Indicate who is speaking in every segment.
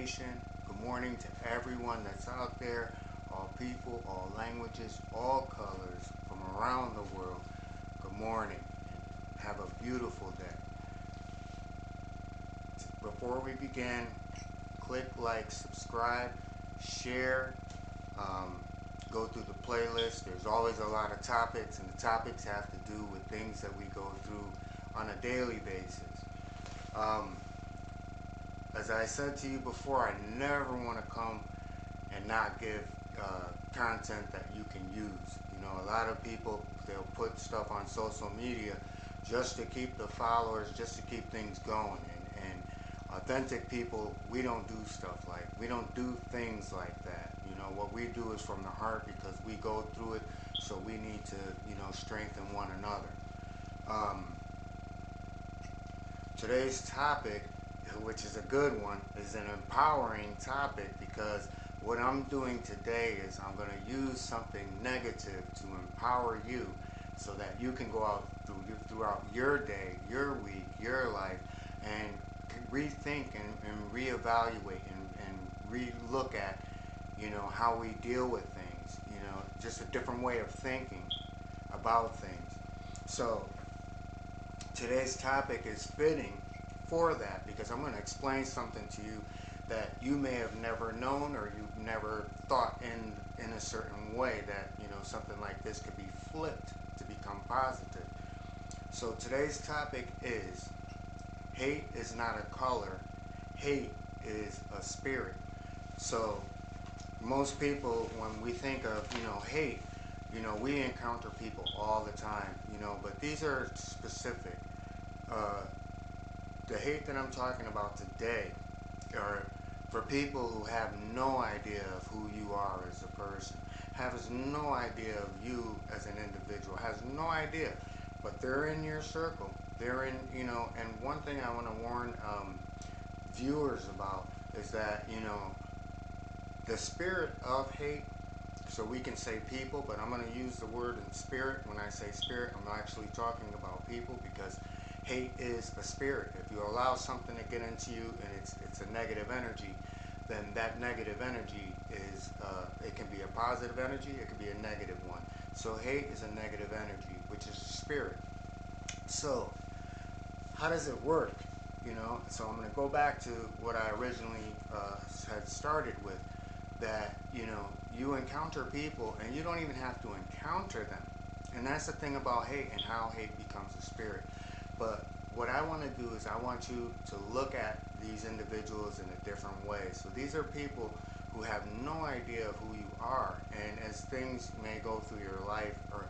Speaker 1: Nation. Good morning to everyone that's out there, all people, all languages, all colors from around the world. Good morning and have a beautiful day. Before we begin, click like, subscribe, share, go through the playlist. There's always a lot of topics, and the topics have to do with things that we go through on a daily basis. As I said to you before, I never want to come and not give content that you can use. You know, a lot of people, they'll put stuff on social media just to keep the followers, just to keep things going. And authentic people, we don't do stuff we don't do things like that. You know, what we do is from the heart because we go through it, so we need to, you know, strengthen one another. Today's topic, which is a good one, is an empowering topic, because what I'm doing today is I'm going to use something negative to empower you so that you can go out throughout your day, your week, your life, and rethink and reevaluate and re-look at, you know, how we deal with things, you know, just a different way of thinking about things. So today's topic is fitting for that, because I'm going to explain something to you that you may have never known, or you've never thought in a certain way, that, you know, something like this could be flipped to become positive. So today's topic is: hate is not a color, hate is a spirit. So most people, when we think of, you know, hate, you know, we encounter people all the time, you know, but these are specific. The hate that I'm talking about today are for people who have no idea of who you are as a person, has no idea of you as an individual, has no idea, but they're in your circle. They're in, you know, and one thing I want to warn viewers about is that, you know, the spirit of hate, so we can say people, but I'm going to use the word in spirit. When I say spirit, I'm actually talking about people, because hate is a spirit. If you allow something to get into you and it's a negative energy, then that negative energy is, it can be a positive energy, it could be a negative one. So hate is a negative energy, which is a spirit. So how does it work? You know, so I'm going to go back to what I originally had started with, that, you know, you encounter people and you don't even have to encounter them. And that's the thing about hate and how hate becomes a spirit. But what I want to do is I want you to look at these individuals in a different way. So these are people who have no idea of who you are, and as things may go through your life or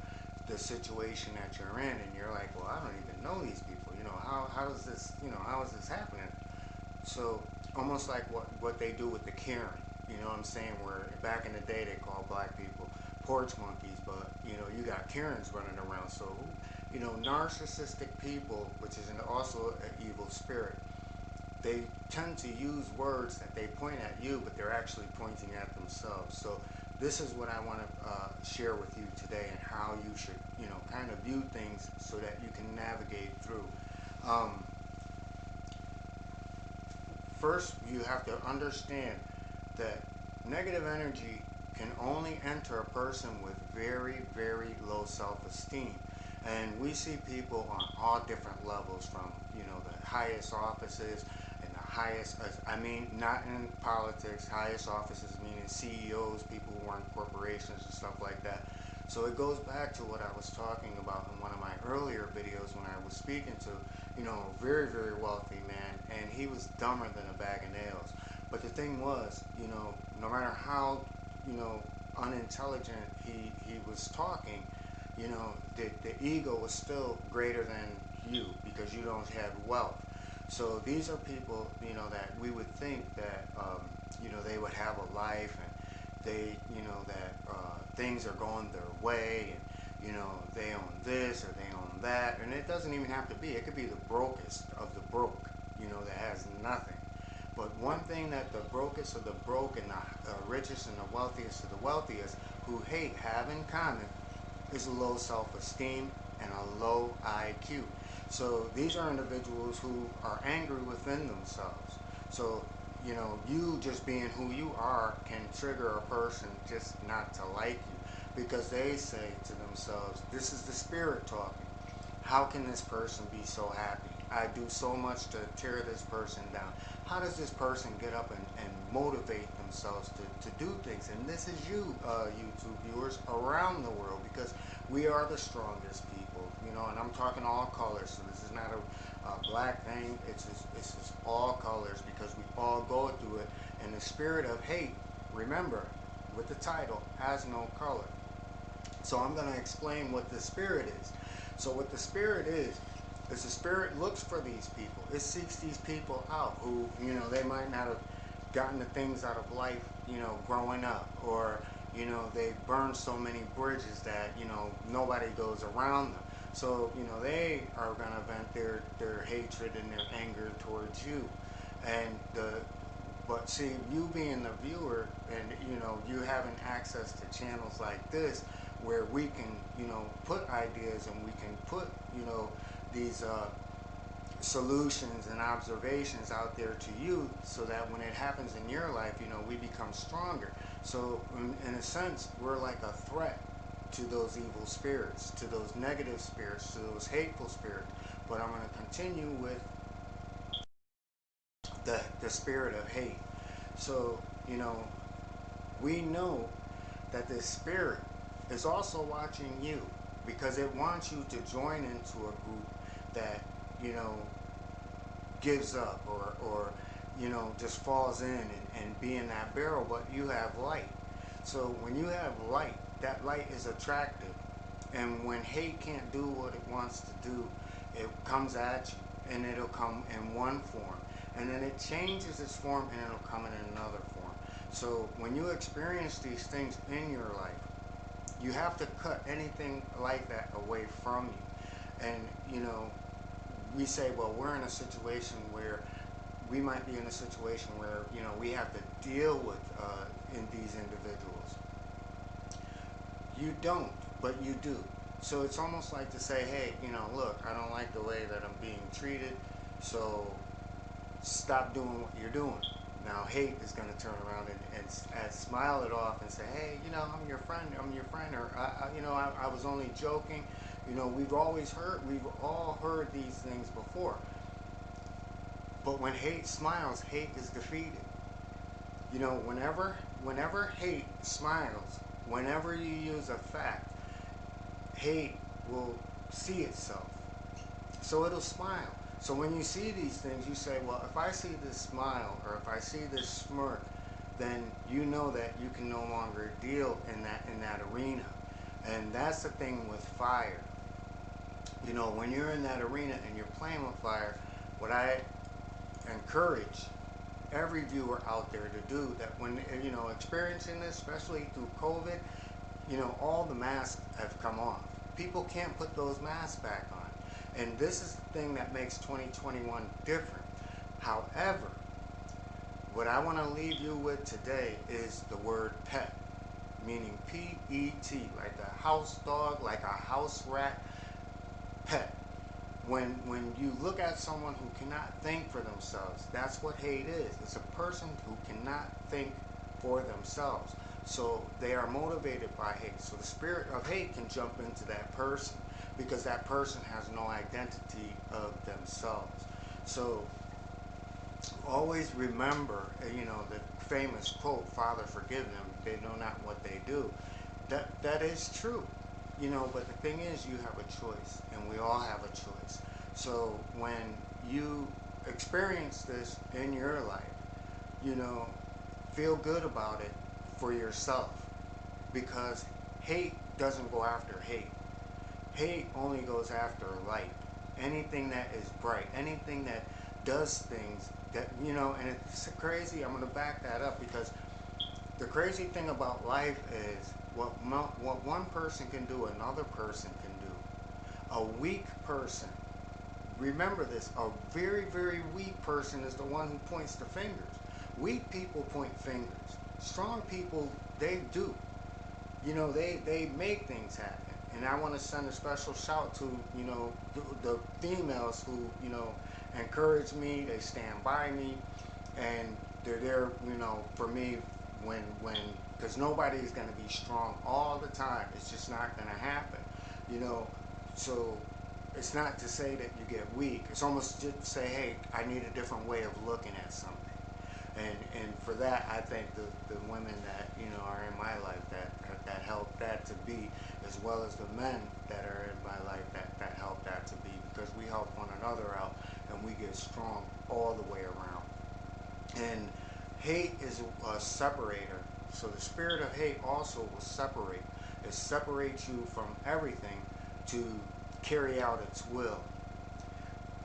Speaker 1: the situation that you're in, and you're like, well, I don't even know these people, you know, how is this, you know, how is this happening? So almost like what they do with the Karen, you know what I'm saying, where back in the day they called black people porch monkeys, but, you know, you got Karens running around. So, you know, narcissistic people, which is also an evil spirit, they tend to use words that they point at you, but they're actually pointing at themselves. So this is what I want to share with you today, and how you should, you know, kind of view things so that you can navigate through. First, you have to understand that negative energy can only enter a person with very, very low self-esteem. And we see people on all different levels, from, you know, the highest offices and the highest, I mean, not in politics, highest offices meaning CEOs, people who run corporations and stuff like that. So it goes back to what I was talking about in one of my earlier videos, when I was speaking to, you know, a very, very wealthy man, and he was dumber than a bag of nails. But the thing was, you know, no matter how, you know, unintelligent he was talking, you know, the ego was still greater than you, because you don't have wealth. So these are people, you know, that we would think that, you know, they would have a life, and they, you know, that things are going their way, and, you know, they own this or they own that. And it doesn't even have to be. It could be the brokest of the broke, you know, that has nothing. But one thing that the brokest of the broke and the richest and the wealthiest of the wealthiest who hate have in common is a low self-esteem and a low IQ. So these are individuals who are angry within themselves. So you know, you just being who you are can trigger a person just not to like you, because they say to themselves, this is the spirit talking. How can this person be so happy? I do so much to tear this person down. How does this person get up and motivate themselves to do things? And this is you, YouTube viewers around the world, because we are the strongest people, you know, and I'm talking all colors. So this is not a black thing. It's just all colors, because we all go through it. And the spirit of hate, remember, with the title, has no color. So I'm going to explain what the spirit is. So what the spirit is the spirit looks for these people. It seeks these people out who, you know, they might not have gotten the things out of life, you know, growing up, or, you know, they burned so many bridges that, you know, nobody goes around them. So, you know, they are going to vent their hatred and their anger towards you. And but see, you being the viewer, and, you know, you having access to channels like this, where we can, you know, put ideas, and we can put, you know, these solutions and observations out there to you, so that when it happens in your life, you know, we become stronger. So in a sense, we're like a threat to those evil spirits, to those negative spirits, to those hateful spirits. But I'm going to continue with the spirit of hate. So, you know, we know that this spirit is also watching you, because it wants you to join into a group that, you know, gives up, or you know, just falls in and be in that barrel. But you have light. So when you have light, that light is attractive. And when hate can't do what it wants to do, it comes at you, and it'll come in one form, and then it changes its form, and it'll come in another form. So when you experience these things in your life, you have to cut anything like that away from you. And, you know, we say, well, we're in a situation where we might be in a situation where, you know, we have to deal with in these individuals. You don't, but you do. So it's almost like to say, hey, you know, look, I don't like the way that I'm being treated, so stop doing what you're doing. Now hate is going to turn around and smile it off and say, hey, you know, I'm your friend, or you know, I was only joking. You know, we've all heard these things before. But when hate smiles, hate is defeated. You know, whenever hate smiles, whenever you use a fact, hate will see itself. So it'll smile. So when you see these things, you say, well, if I see this smile, or if I see this smirk, then you know that you can no longer deal in that arena. And that's the thing with fire. You know, when you're in that arena and you're playing with fire, what I encourage every viewer out there to do, that when, you know, experiencing this, especially through COVID, you know, all the masks have come off. People can't put those masks back on. And this is the thing that makes 2021 different. However, what I want to leave you with today is the word pet, meaning P-E-T, like a house dog, like a house rat, pet. When you look at someone who cannot think for themselves, that's what hate is. It's a person who cannot think for themselves. So they are motivated by hate. So the spirit of hate can jump into that person, because that person has no identity of themselves. So always remember, you know, the famous quote, Father, forgive them, they know not what they do. That is true. You know, but the thing is, you have a choice, and we all have a choice. So when you experience this in your life, you know, feel good about it for yourself, because hate doesn't go after hate. Hate only goes after light. Anything that is bright, anything that does things that, you know, and it's crazy. I'm going to back that up, because the crazy thing about life is what one person can do, another person can do. A weak person, remember this, a very, very weak person is the one who points the fingers. Weak people point fingers. Strong people, they do. You know, they make things happen. And I want to send a special shout to, you know, the females who, you know, encourage me, they stand by me, and they're there, for me because nobody's going to be strong all the time. It's just not going to happen, you know. So it's not to say that you get weak. It's almost just to say, hey, I need a different way of looking at something. And for that, I think the women that are in my life that help that to be, as well as the men that are in my life that help that to be, because we help one another out and we get strong all the way around. And hate is a separator. So the spirit of hate also will separate. It separates you from everything to carry out its will.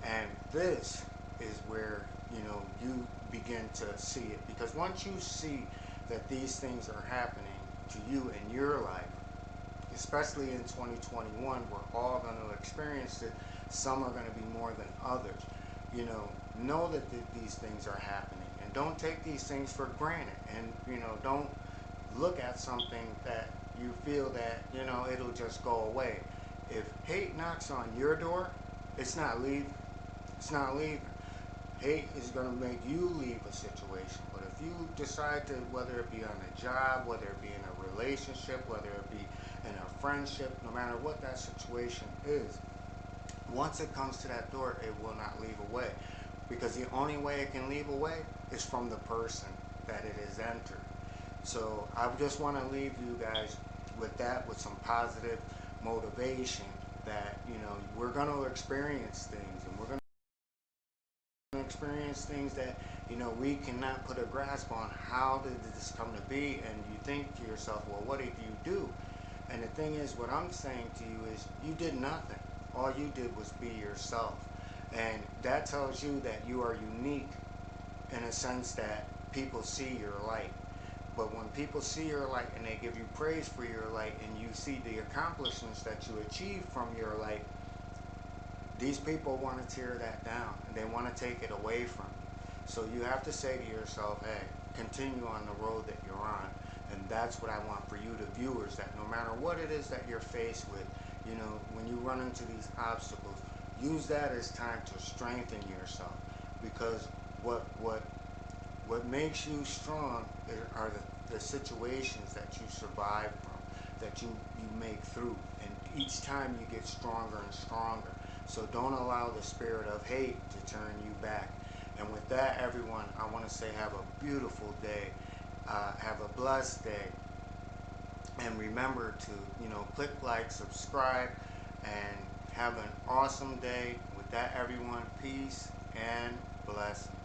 Speaker 1: And this is where you begin to see it, because once you see that these things are happening to you in your life, especially in 2021, we're all going to experience it. Some are going to be more than others. Know that these things are happening, and don't take these things for granted. And don't look at something that you feel that it'll just go away. If hate knocks on your door, it's not leaving. It's not leaving. Hate is going to make you leave a situation. But if you decide to, whether it be on a job, whether it be in a relationship, whether it be in a friendship, no matter what that situation is, once it comes to that door, it will not leave away. Because the only way it can leave away is from the person that it has entered. So I just want to leave you guys with that, with some positive motivation that we're going to experience things, and we're going to experience things that we cannot put a grasp on. How did this come to be? And you think to yourself, well, what did you do? And the thing is, what I'm saying to you is, you did nothing. All you did was be yourself. And that tells you that you are unique, in a sense that people see your light. But when people see your light and they give you praise for your light, and you see the accomplishments that you achieve from your light, these people want to tear that down, and they want to take it away from you. So you have to say to yourself, hey, continue on the road that you're on. And that's what I want for you, the viewers, that no matter what it is that you're faced with, when you run into these obstacles, use that as time to strengthen yourself. Because what makes you strong are the situations that you survive from, that you make through. And each time you get stronger and stronger. So don't allow the spirit of hate to turn you back. And with that, everyone, I want to say have a beautiful day. Have a blessed day. And remember to, click like, subscribe, and have an awesome day. With that, everyone, peace and blessings.